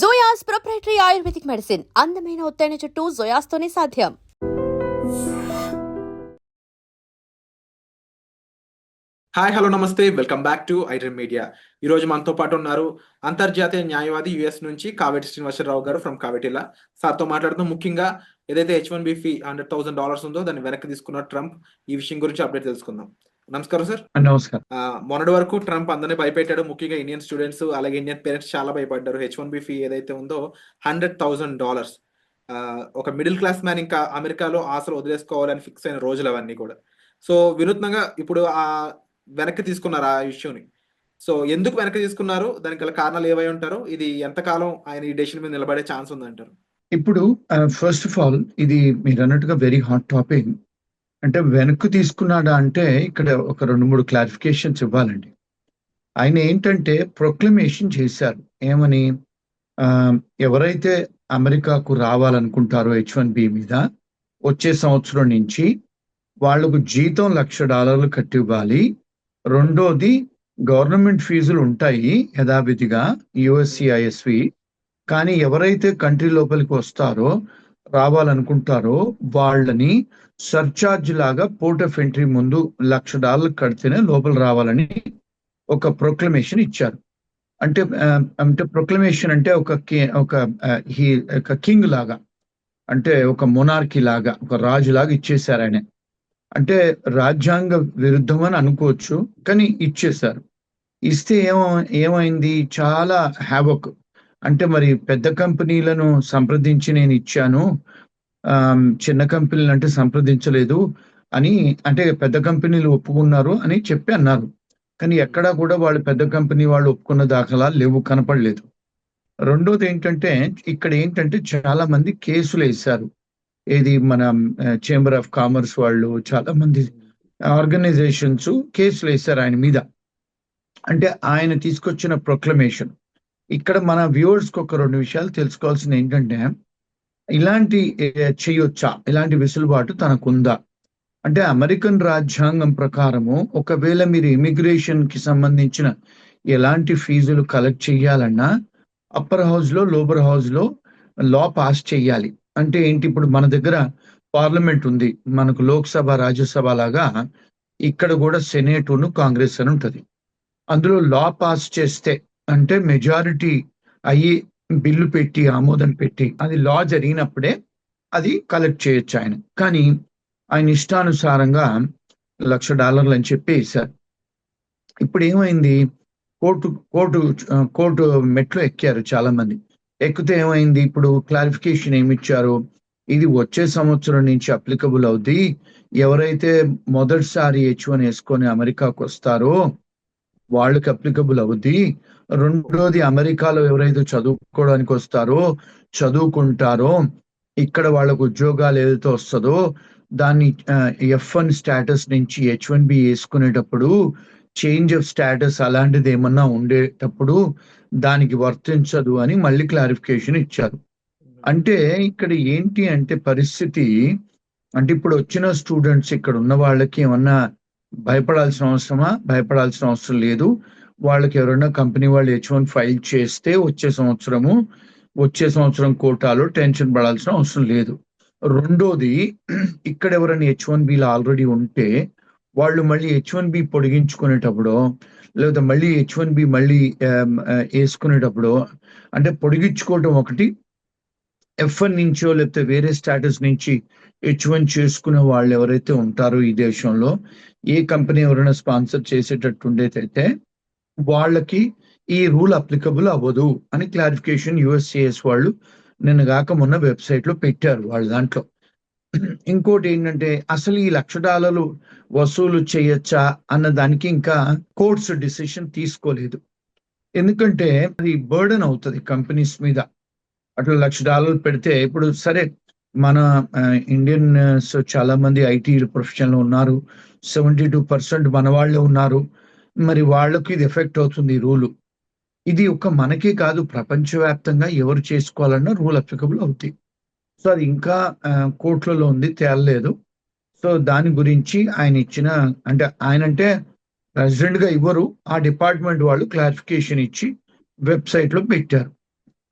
జోయాస్ proprietary ayurvedic medicine అందమైన ఒత్తైన చుట్టూ జోయాస్తోనే సాధ్యం. హాయ్ హలో నమస్తే, welcome back to iDream media. ఈరోజు మనతో పాటు ఉన్నారు అంతర్జాతీయ న్యాయవాది యుఎస్ నుంచి కావేటి శ్రీనివాసరావు గారు ఫ్రమ్ కావేటిలా. సార్తో మాట్లాడుతూ ముఖ్యంగా ఏదైతే H1B ఫీ $100,000 ఉందో దాన్ని వెనక్కి తీసుకున్న ట్రంప్, ఈ విషయం గురించి అప్డేట్ తెలుసుకుందాం. నమస్కారం సార్. నమస్కారం. మొన్నటి వరకు ట్రంప్ అందరినీ భయపెట్టాడు. ముఖ్యంగా ఇండియన్ స్టూడెంట్స్ అలాగే ఇండియన్ పేరెంట్స్ చాలా భయపడ్డారు. H1B ఫీ ఏదైతే ఉందో $100,000, ఒక మిడిల్ క్లాస్ మ్యాన్ ఇంకా అమెరికాలో ఆశలు వదిలేసుకోవాలని ఫిక్స్ అయిన రోజులు అవన్నీ కూడా. సో వినూత్నంగా ఇప్పుడు వెనక్కి తీసుకున్నారు ఆ ఇష్యూని. సో ఎందుకు వెనక్కి తీసుకున్నారు, దానికి గల కారణాలు ఏవై ఉంటారు, ఇది ఎంతకాలం ఆయన ఈ డెసిషన్ మీద నిలబడే ఛాన్స్ ఉందంటారు? ఇప్పుడు ఫస్ట్ ఆఫ్ ఆల్ ఇది మీరు అన్నట్టుగా వెరీ హాట్ టాపిక్. అంటే వెనక్కు తీసుకున్నాడా అంటే ఇక్కడ ఒక 2-3 క్లారిఫికేషన్స్ ఇవ్వాలండి. ఆయన ఏంటంటే ప్రొక్లమేషన్ చేశారు. ఏమని, ఎవరైతే అమెరికాకు రావాలనుకుంటారో H1B మీద వచ్చే సంవత్సరం నుంచి వాళ్లకు జీతం $1,00,000 కట్టి ఇవ్వాలి. రెండోది, గవర్నమెంట్ ఫీజులు ఉంటాయి యథావిధిగా USCISవి. కానీ ఎవరైతే కంట్రీ లోపలికి వస్తారో రావాలనుకుంటారో వాళ్ళని సర్చార్జ్ లాగా పోర్ట్ ఆఫ్ ఎంట్రీ ముందు $1,00,000 కడితేనే లోపల రావాలని ఒక ప్రొక్లమేషన్ ఇచ్చారు. అంటే ప్రొక్లమేషన్ అంటే ఒక కింగ్ లాగా, అంటే ఒక మొనార్కీ లాగా, ఒక రాజు లాగా ఇచ్చేశారు ఆయన. అంటే రాజ్యాంగ విరుద్ధం అని అనుకోవచ్చు, కానీ ఇచ్చేశారు. ఇస్తే ఏమైంది, చాలా హ్యావక్. అంటే మరి పెద్ద కంపెనీలను సంప్రదించి నేను ఇచ్చాను, చిన్న కంపెనీలు అంటే సంప్రదించలేదు అని, అంటే పెద్ద కంపెనీలు ఒప్పుకున్నారు అని చెప్పి అన్నారు. కానీ ఎక్కడా కూడా వాళ్ళు పెద్ద కంపెనీ వాళ్ళు ఒప్పుకున్న దాఖలాలు లేవు, కనపడలేదు. రెండోది ఏంటంటే ఇక్కడ ఏంటంటే చాలా మంది కేసులు వేశారు. ఏది మన చేంబర్ ఆఫ్ కామర్స్ వాళ్ళు, చాలా మంది ఆర్గనైజేషన్స్ కేసులు వేశారు ఆయన మీద. అంటే ఆయన తీసుకొచ్చిన ప్రొక్లమేషన్. ఇక్కడ మన వ్యూవర్స్కి ఒక 2 విషయాలు తెలుసుకోవాల్సింది ఏంటంటే, ఇలాంటి చేయొచ్చా, ఇలాంటి వెసులుబాటు తనకుందా అంటే, అమెరికన్ రాజ్యాంగం ప్రకారము ఒకవేళ మీరు ఇమిగ్రేషన్ కి సంబంధించిన ఎలాంటి ఫీజులు కలెక్ట్ చేయాలన్నా అప్పర్ హౌస్ లో లోవర్ హౌస్ లో లా పాస్ చేయాలి. అంటే ఏంటి, ఇప్పుడు మన దగ్గర పార్లమెంట్ ఉంది, మనకు లోక్సభ రాజ్యసభ లాగా ఇక్కడ కూడా సెనేటును కాంగ్రెస్ అని ఉంటుంది. అందులో లా పాస్ చేస్తే, అంటే మెజారిటీ అయ్యి బిల్లు పెట్టి ఆమోదం పెట్టి అది లా జరిగినప్పుడే అది కలెక్ట్ చేయొచ్చు ఆయన. కానీ ఆయన ఇష్టానుసారంగా $1,00,000 అని చెప్పి వేశారు. ఇప్పుడు ఏమైంది, కోర్టు మెట్లు ఎక్కారు చాలా మంది. ఎక్కితే ఏమైంది, ఇప్పుడు క్లారిఫికేషన్ ఏమిచ్చారు, ఇది వచ్చే సంవత్సరం నుంచి అప్లికబుల్ అవుద్ది. ఎవరైతే మొదటిసారి H1 వేసుకొని అమెరికాకు వస్తారో వాళ్ళకి అప్లికబుల్ అవుద్ది. రెండోది, అమెరికాలో ఎవరైతే చదువుకోవడానికి వస్తారో చదువుకుంటారో ఇక్కడ వాళ్ళకు ఉద్యోగాలు ఏదైతే వస్తుందో దాన్ని F1 స్టేటస్ నుంచి H1B వేసుకునేటప్పుడు చేంజ్ ఆఫ్ స్టేటస్ అలాంటిది ఏమన్నా ఉండేటప్పుడు దానికి వర్తించదు అని మళ్ళీ క్లారిఫికేషన్ ఇచ్చారు. అంటే ఇక్కడ ఏంటి అంటే పరిస్థితి, అంటే ఇప్పుడు వచ్చిన స్టూడెంట్స్ ఇక్కడ ఉన్న వాళ్ళకి ఏమన్నా భయపడాల్సిన అవసరమా? భయపడాల్సిన అవసరం లేదు. వాళ్ళకి ఎవరైనా కంపెనీ వాళ్ళు H1 ఫైల్ చేస్తే వచ్చే సంవత్సరం కోటాలో టెన్షన్ పడాల్సిన అవసరం లేదు. రెండోది, ఇక్కడ ఎవరైనా H1Bలో ఆల్రెడీ ఉంటే వాళ్ళు మళ్ళీ H1B పొడిగించుకునేటప్పుడు, లేదా మళ్ళీ H1B మళ్ళీ వేసుకునేటప్పుడు, అంటే పొడిగించుకోవటం ఒకటి, F1 నుంచో లేకపోతే వేరే స్టేటస్ నుంచి H1 చేసుకునే వాళ్ళు ఎవరైతే ఉంటారో ఈ దేశంలో, ఏ కంపెనీ ఎవరైనా స్పాన్సర్ చేసేటట్టు ఉండేదైతే వాళ్ళకి ఈ రూల్ అప్లికబుల్ అవ్వదు అని క్లారిఫికేషన్ USCIS వాళ్ళు నిన్న కాక మొన్న వెబ్సైట్ లో పెట్టారు వాళ్ళ దాంట్లో. ఇంకోటి ఏంటంటే, అసలు ఈ $1,00,000 వసూలు చేయొచ్చా అన్న దానికి ఇంకా కోర్ట్స్ డిసిషన్ తీసుకోలేదు. ఎందుకంటే అది బర్డెన్ అవుతుంది కంపెనీస్ మీద. అట్లా $1,00,000 పెడితే, ఇప్పుడు సరే మన ఇండియన్స్ చాలా మంది ఐటీ ప్రొఫెషన్లో ఉన్నారు, 72% మన వాళ్ళే ఉన్నారు. మరి వాళ్ళకి ఇది ఎఫెక్ట్ అవుతుంది ఈ రూలు. ఇది ఒక మనకే కాదు, ప్రపంచవ్యాప్తంగా ఎవరు చేసుకోవాలన్నా రూల్ అప్లికబుల్ అవుతాయి. సో అది ఇంకా కోర్టులలో ఉంది, తేలలేదు. సో దాని గురించి ఆయన ఇచ్చిన, అంటే ఆయన అంటే ప్రెసిడెంట్ గా ఇవ్వరు, ఆ డిపార్ట్మెంట్ వాళ్ళు క్లారిఫికేషన్ ఇచ్చి వెబ్సైట్ లో పెట్టారు.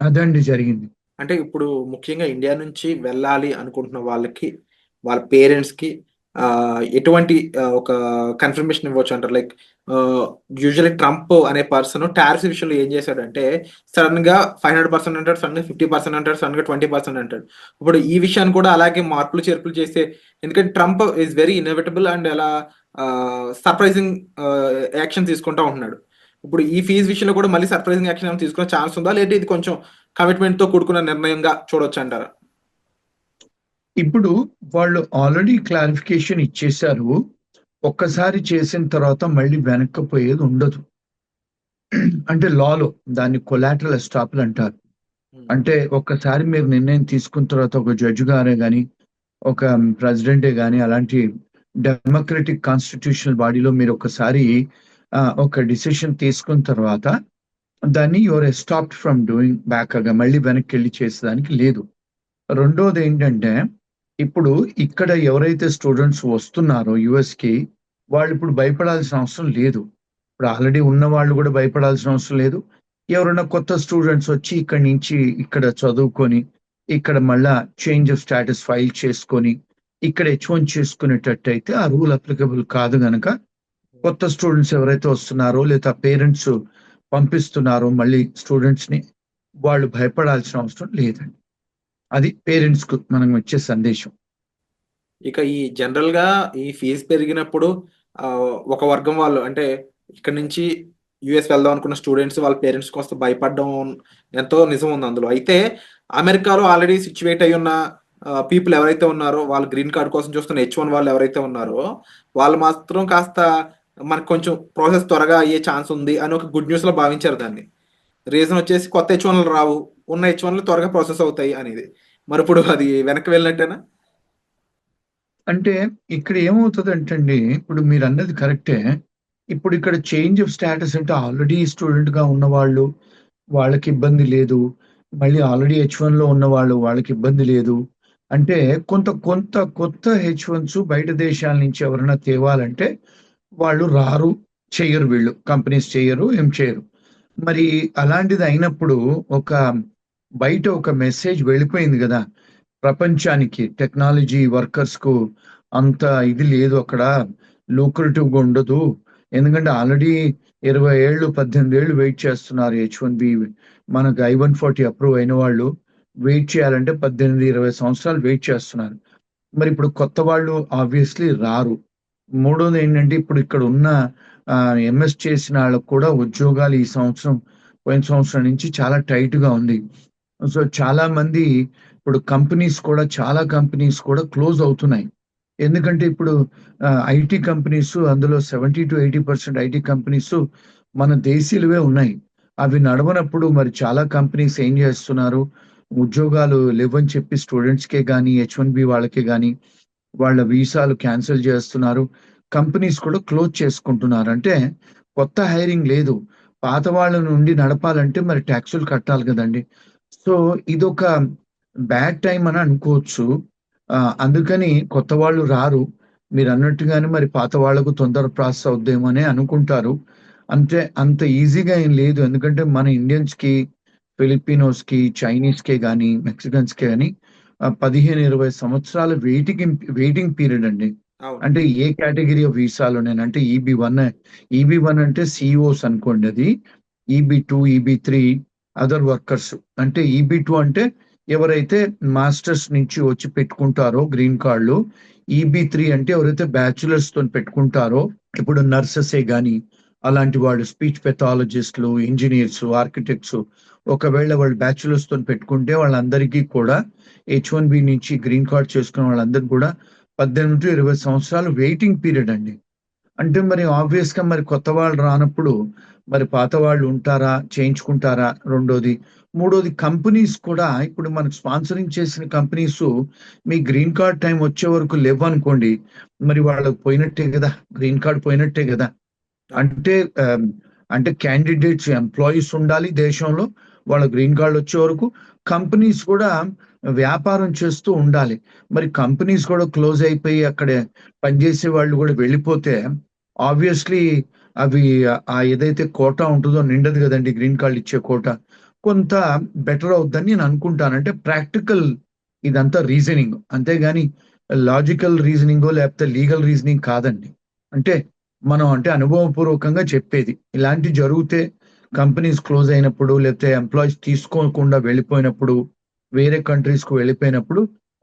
అదండి జరిగింది. అంటే ఇప్పుడు ముఖ్యంగా ఇండియా నుంచి వెళ్ళాలి అనుకుంటున్న వాళ్ళకి, వాళ్ళ పేరెంట్స్‌కి ఎటువంటి ఒక కన్ఫర్మేషన్ ఇవ్వచ్చు అంటారు? లైక్ యూజువల్లీ ట్రంప్ అనే పర్సన్ టారిఫ్స్ విషయంలో ఏం చేశాడంటే, సడెన్‌గా 500% అంటాడు, సడెన్‌గా 50% అంటాడు, సడెన్‌గా 20% అంటాడు. ఇప్పుడు ఈ విషయాన్ని కూడా అలాగే మార్పులు, చేర్పులు చేసే, ఎందుకంటే Trump is very innovatable and అలా సర్ప్రైజింగ్ యాక్షన్ తీసుకుంటా ఉంటున్నాడు. ఇప్పుడు ఈ ఫీజ్ విషయంలో కూడా మళ్ళీ సర్ప్రైజింగ్ యాక్షన్ ఏమైనా తీసుకునే ఛాన్స్ ఉందా? లేదంటే ఇది కొంచెం కమిట్మెంట్‌తో కూడుకున్న నిర్ణయంగా చూడొచ్చంటారా? ఇప్పుడు వాళ్ళు ఆల్రెడీ క్లారిఫికేషన్ ఇచ్చేశారు. ఒక్కసారి చేసిన తర్వాత మళ్ళీ వెనక్కి పోయేది ఉండదు. అంటే లాలో దాన్ని కొలాటరల్ ఎస్టాపల్ అంటారు. హ్మ్. అంటే ఒక్కసారి మీరు నిర్ణయం తీసుకున్న తర్వాత ఒక జడ్జి గారే గాని, ఒక ప్రెసిడెంటే గాని అలాంటి డెమోక్రటిక్ కాన్స్టిట్యూషనల్ బాడీలో మీరు ఒకసారి ఒక డిసిషన్ తీసుకున్న తర్వాత దాన్ని you are stopped from doing back మళ్ళీ వెనక్కెళ్ళి చేసేదానికి లేదు. రెండోదేంటంటే, ఇప్పుడు ఇక్కడ ఎవరైతే స్టూడెంట్స్ వస్తున్నారో యూఎస్‌కి, వాళ్ళిప్పుడు భయపడాల్సిన అవసరం లేదు. ఇప్పుడు ఆల్రెడీ ఉన్న వాళ్ళు గూడా భయపడాల్సిన అవసరం లేదు. ఎవరైనా కొత్త స్టూడెంట్స్ వచ్చి ఇక్కడి నుంచి ఇక్కడ చదువుకొని, ఇక్కడ మళ్ళా చేంజ్ ఆఫ్ స్టేటస్ ఫైల్ చేసుకొని, ఇక్కడ హెచ్-1 చేసుకునేటట్టయితే ఆ రూల్ అప్లికబుల్ కాదు గనక, కొత్త స్టూడెంట్స్ ఎవరైతే వస్తున్నారో లేదా పేరెంట్స్ పంపిస్తున్నారో మళ్ళీ స్టూడెంట్స్‌ని, వాళ్ళు భయపడాల్సిన అవసరం లేదండి. అది పేరెంట్స్‌కు మనం ఇచ్చే సందేశం. ఇక ఈ జనరల్‌గా ఈ ఫీజ్ పెరిగినప్పుడు ఒక వర్గం వాళ్ళు అంటే ఇక్కడి నుంచి యూఎస్ వెళ్దాం అనుకున్న స్టూడెంట్స్ వాళ్ళ పేరెంట్స్ కాస్త భయపడడం ఎంతో నిజం ఉంది అందులో. అయితే అమెరికాలో ఆల్రెడీ సిట్యుయేట్ అయ్యున్న పీపుల్ ఎవరైతే ఉన్నారో, వాళ్ళు గ్రీన్ కార్డ్ కోసం చూస్తున్న హెచ్-1 వాళ్ళు ఎవరైతే ఉన్నారో, వాళ్ళు మాత్రం కాస్త మనకు కొంచెం ప్రాసెస్ త్వరగా అయ్యే ఛాన్స్ ఉంది అని ఒక గుడ్ న్యూస్‌లో భావించారు దాన్ని. రీజన్ వచ్చేసి కొత్త హెచ్-1లు రావు. ఉన్న హెచ్-1లు త్వరగా ప్రాసెస్ అవుతాయి అనేది. మరిప్పుడు అది వెనక్కి వెళ్ళినట్టేనా? అంటే ఇక్కడ ఏమవుతదంటండి, ఇప్పుడు మీరన్నది కరెక్టే. ఇప్పుడు ఇక్కడ చేంజ్ ఆఫ్ స్టేటస్ అంటే ఆల్రెడీ స్టూడెంట్‌గా ఉన్నవాళ్ళు, వాళ్ళకి ఇబ్బంది లేదు. మళ్ళీ ఆల్రెడీ హెచ్-1లో ఉన్నవాళ్ళు, వాళ్ళకి ఇబ్బంది లేదు. అంటే కొంత కొంత కొత్త హెచ్-1స్ బయట దేశాల నుంచి ఎవరైనా తేవాలంటే వాళ్ళు రారు, చెయ్యరు వీళ్ళు. కంపెనీస్ చెయ్యరు, ఏం చేయరు. మరి అలాంటిది అయినప్పుడు ఒక బయట ఒక మెసేజ్ వెళ్ళిపోయింది గదా! ప్రపంచానికి టెక్నాలజీ వర్కర్స్‌కు అంత ఇది లేదు అక్కడ. లూక్రేటివ్‌గా ఉండదు. ఎందుకంటే ఆల్రెడీ 20 ఏళ్ళు, 18 ఏళ్ళు వెయిట్ చేస్తున్నారు హెచ్-1బీ. మనకు I-140 అప్రూవ్ అయిన వాళ్ళు వెయిట్ చేయాలంటే 18, 20 సంవత్సరాలు వెయిట్ చేస్తున్నారు. మరిప్పుడు కొత్త వాళ్ళు ఆబ్వియస్‌లీ రారు. మూడోదేంటంటే ఇప్పుడు ఇక్కడ ఉన్న ఎంఎస్ చేసిన ఆళ్ళకి కూడా ఉద్యోగాలు ఈ సంవత్సరం, పోయిన సంవత్సరం నుంచి చాలా టైట్‌గా ఉంది. సో, చాలామంది ఇప్పుడు చాలా కంపెనీస్ కూడా క్లోజ్ అవుతున్నాయి. ఎందుకంటే ఇప్పుడు ఐటీ కంపెనీస్ అందులో 70-80% ఐటీ కంపెనీస్ మన దేశీయులవే ఉన్నాయి. అవి నడవనప్పుడు మరి చాలా కంపెనీస్ ఏం జేస్తున్నారు, ఉద్యోగాలు లేవని చెప్పి స్టూడెంట్స్‌కే గాని, హెచ్-1బీ వాళ్ళకే గాని వాళ్ళ వీసాలు క్యాన్సెల్ జేస్తున్నారు. కంపెనీస్ కూడా క్లోజ్ చేసుకుంటున్నారు. అంటే కొత్త హైరింగ్ లేదు. పాత వాళ్ళ నుండి నడపాలంటే మరి టాక్సులు కట్టాలి గదండీ! సో, ఇదొక బ్యాడ్ టైమ్ అని అనుకోవచ్చు. అందుకని కొత్త వాళ్ళు రారు. మీరన్నట్టుగానే మరి పాత వాళ్ళకు తొందర ప్రాసెస్ అవుద్దేమోనే అనుకుంటారు. అంటే అంత ఈజీగా ఏం లేదు. ఎందుకంటే మన ఇండియన్స్‌కి, ఫిలిపినోస్‌కి, చైనీస్‌కే గాని, మెక్సికన్స్‌కే గాని 15, 20 సంవత్సరాల వెయిటింగ్ పీరియడ్ అండి. అవును. అంటే ఏ కేటగరీ ఆఫ్ వీసాలోనేనంటే ఈబీ-1 అంటే సీఈఓస్ అనుకోండి అది. ఈబీ-2, ఈబీ-3 అదర్ వర్కర్స్. అంటే ఈబీ-2 అంటే ఎవరైతే మాస్టర్స్ నుంచి వచ్చి పెట్టుకుంటారో గ్రీన్ కార్డ్‌లు. ఈబీ-3 అంటే ఎవరైతే బ్యాచిలర్స్‌తోని పెట్టుకుంటారో, ఇప్పుడు నర్సెసే గాని, అలాంటి వాళ్ళు స్పీచ్ పెథాలజిస్ట్‌లు, ఇంజినీర్స్, ఆర్కిటెక్ట్స్ ఒకవేళ వాళ్ళు బ్యాచిలర్స్‌తోని పెట్టుకుంటే వాళ్ళందరికీ కూడా హెచ్-1బీ నుంచి గ్రీన్ కార్డ్ చేసుకున్న వాళ్ళందరికి కూడా 18-20 సంవత్సరాలు వెయిటింగ్ పీరియడ్ అండి. అంటే మరి ఆబ్వియస్‌గా మరి కొత్త వాళ్ళు రానప్పుడు, మరి పాత వాళ్ళు ఉంటారా? చేయించుకుంటారా? రెండోది. మూడోది కంపెనీస్ కూడా ఇప్పుడు మనకు స్పాన్సరింగ్ చేసిన కంపెనీసు మీ గ్రీన్ కార్డ్ టైమ్ వచ్చే వరకు లెవ్వనుకోండి, మరి వాళ్ళకి పోయినట్టే గదా! గ్రీన్ కార్డ్ పోయినట్టే గదా! అవును. అంటే ఆహ్, అంటే క్యాండిడేట్స్, ఎంప్లాయీస్ ఉండాలి దేశంలో. వాళ్ళ గ్రీన్ కార్డ్‌లొచ్చే వరకు. కంపెనీస్ కూడా వ్యాపారం చేస్తూ ఉండాలి. మరి కంపెనీస్ కూడా క్లోజ్ అయిపోయి అక్కడ పనిచేసే వాళ్ళు గూడా వెళ్ళిపోతే ఆబ్వియస్‌లీ అవి ఏదైతే కోటా ఉంటదో నిండదు గదండీ గ్రీన్ కార్డ్‌లు ఇచ్చే కోటా. కొంత బెటర్ అవుద్దని నేను అనుకుంటాను. అంటే ప్రాక్టికల్ ఇదంతా రీజనింగ్, అంతేగాని లాజికల్ రీజనింగో లేకపోతే లీగల్ రీజనింగ్ కాదండి. అంటే మనం అంటే అనుభవపూర్వకంగా చెప్పేది. ఇలాంటివి జరిగితే కంపెనీస్ క్లోజ్ అయినప్పుడు, లేకపోతే ఎంప్లాయీస్ తీసుకోకుండా వెళ్ళిపోయినప్పుడు, వేరే కంట్రీస్‌కి వెళ్ళిపోయినప్పుడు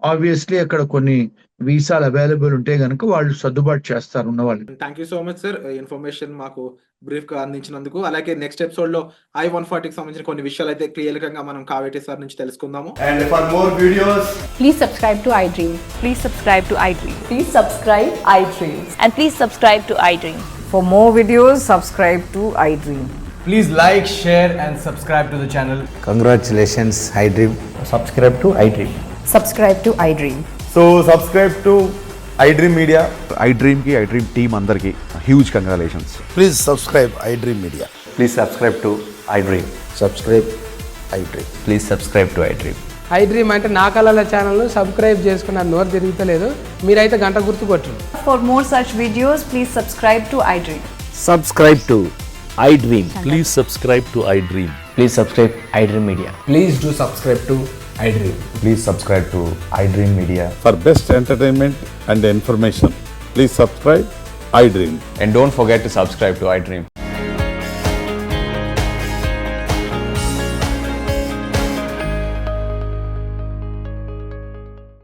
ఆబ్వియస్‌లీ అక్కడ కొన్ని వీసాలు అవైలబుల్ ఉంటే గనక వాళ్ళు సర్దుబాటు చేస్తారు ఉన్నవాళ్ళు. Thank you so much sir. Information మాకు బ్రీఫ్‌గా అందించినందుకు. అలాగే నెక్స్ట్ ఎపిసోడ్‌లో I-140కి సంబంధించిన కొన్ని విషయాలైతే క్లియర్‌గా మనం కావేటి సార్ నుంచి తెలుసుకుందాము. And for more videos, Please subscribe to iDream. Please subscribe to iDream. Please subscribe iDream. And please subscribe to iDream. For more videos, subscribe to iDream. please like, share and subscribe to the channel. Congratulations, iDream. Subscribe to iDream. Subscribe to iDream. So subscribe to iDream Media. iDream की iDream team अंदर की huge congratulations. Please subscribe iDream Media. Please subscribe to iDream. Subscribe iDream. Please subscribe to iDream. iDream అంటే నా కళల ఛానల్ను subscribe చేసుకున్న నోరు తిరుగుతలేదు, మీరైతే గంట గుర్తు కొట్టండి. For more such videos, please subscribe to iDream. Subscribe to iDream. Please subscribe to iDream. Please subscribe iDream Media. Please do subscribe to iDream. Please subscribe to iDream Media. For best entertainment and information, please subscribe iDream. And don't forget to subscribe to iDream.